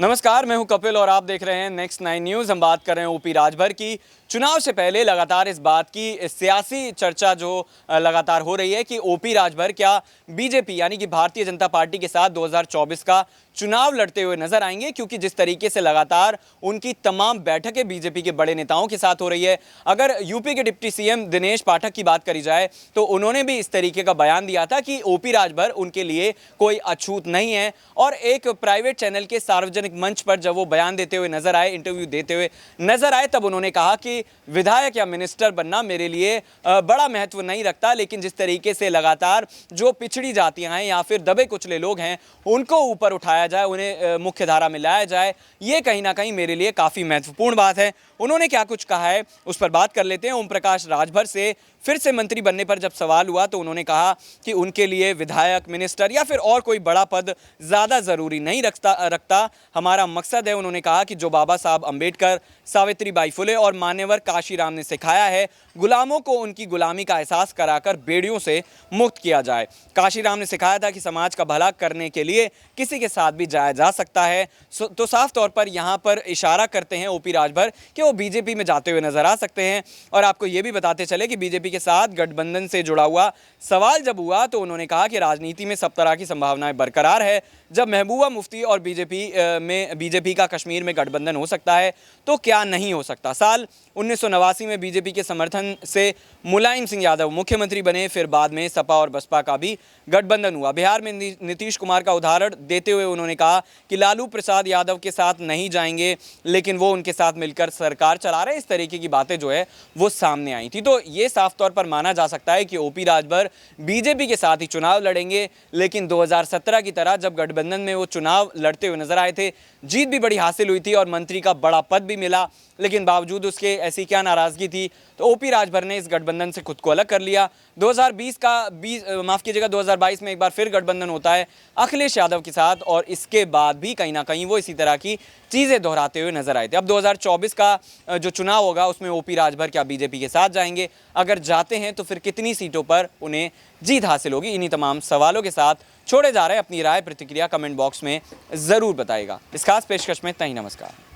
नमस्कार, मैं हूं कपिल और आप देख रहे हैं नेक्स्ट 9 न्यूज़। हम बात कर रहे हैं ओपी राजभर की। चुनाव से पहले लगातार इस बात की सियासी चर्चा जो लगातार हो रही है कि ओपी राजभर क्या बीजेपी यानी कि भारतीय जनता पार्टी के साथ 2024 का चुनाव लड़ते हुए नजर आएंगे, क्योंकि जिस तरीके से लगातार उनकी तमाम बैठकें बीजेपी के बड़े नेताओं के साथ हो रही है। अगर यूपी के डिप्टी सीएम दिनेश पाठक की बात करी जाए तो उन्होंने भी इस तरीके का बयान दिया था कि ओपी राजभर उनके लिए कोई अछूत नहीं है। और एक प्राइवेट चैनल के सार्वजनिक मंच पर जब वो बयान देते हुए नजर आए, इंटरव्यू देते हुए नजर आए, तब उन्होंने कहा कि विधायक या मिनिस्टर बनना मेरे लिए बड़ा महत्व नहीं रखता, लेकिन जिस तरीके से लगातार जो पिछड़ी जातियां हैं या फिर दबे कुचले लोग हैं उनको ऊपर उठाया जाए, उन्हें मुख्य धारा में लाया जाए, ये कहीं ना कहीं मेरे लिए काफी महत्वपूर्ण बात है। उन्होंने क्या कुछ कहा है उस पर बात कर लेते हैं। ओम प्रकाश राजभर से फिर से मंत्री बनने पर जब सवाल हुआ तो उन्होंने कहा कि उनके लिए विधायक, मिनिस्टर या फिर और कोई बड़ा पद ज़्यादा ज़रूरी नहीं रखता। हमारा मकसद है, उन्होंने कहा, कि जो बाबा साहब अंबेडकर, सावित्रीबाई फुले और मान्यवर काशीराम ने सिखाया है, गुलामों को उनकी गुलामी का एहसास कराकर बेड़ियों से मुक्त किया जाए। काशीराम ने सिखाया था कि समाज का भला करने के लिए किसी के साथ भी जाया जा सकता है। तो साफ तौर पर यहाँ पर इशारा करते हैं ओपी राजभर कि वो बीजेपी में जाते हुए नजर आ सकते हैं। और आपको ये भी बताते चले कि बीजेपी के साथ गठबंधन से जुड़ा हुआ सवाल जब हुआ तो उन्होंने कहा कि राजनीति में सब तरह की संभावनाएं बरकरार है। जब महबूबा मुफ्ती और बीजेपी का कश्मीर में गठबंधन हो सकता है तो क्या नहीं हो सकता। साल 1989 में बीजेपी के समर्थन से मुलायम सिंह यादव मुख्यमंत्री बने, फिर बाद में सपा और बसपा का भी गठबंधन हुआ। बिहार में नीतीश कुमार का उदाहरण देते हुए उन्होंने कहा कि लालू प्रसाद यादव के साथ नहीं जाएंगे, लेकिन वो उनके साथ मिलकर सरकार चला रहे। इस तरीके की बातें जो है वो सामने आई थी। तो ये साफ तौर पर माना जा सकता है कि ओपी राजभर बीजेपी के साथ ही चुनाव लड़ेंगे। लेकिन 2017 की तरह जब गठबंधन में वो चुनाव लड़ते हुए नजर आए थे, जीत भी बड़ी हासिल हुई थी और मंत्री का बड़ा पद भी मिला, लेकिन बावजूद उसके ऐसी क्या नाराजगी थी, तो ओपी राजभर ने इस गठबंधन से खुद को अलग कर लिया। 2022 में एक बार फिर गठबंधन होता है अखिलेश यादव के साथ, और इसके बाद भी कहीं ना कहीं वो इसी तरह की चीज़ें दोहराते हुए नजर आए थे। अब 2024 का जो चुनाव होगा उसमें ओपी राजभर क्या बीजेपी के साथ जाएंगे, अगर जाते हैं तो फिर कितनी सीटों पर उन्हें जीत हासिल होगी, इन्हीं तमाम सवालों के साथ छोड़े जा रहे हैं। अपनी राय प्रतिक्रिया कमेंट बॉक्स में ज़रूर बताइएगा। इस खास पेशकश में इतना ही। नमस्कार।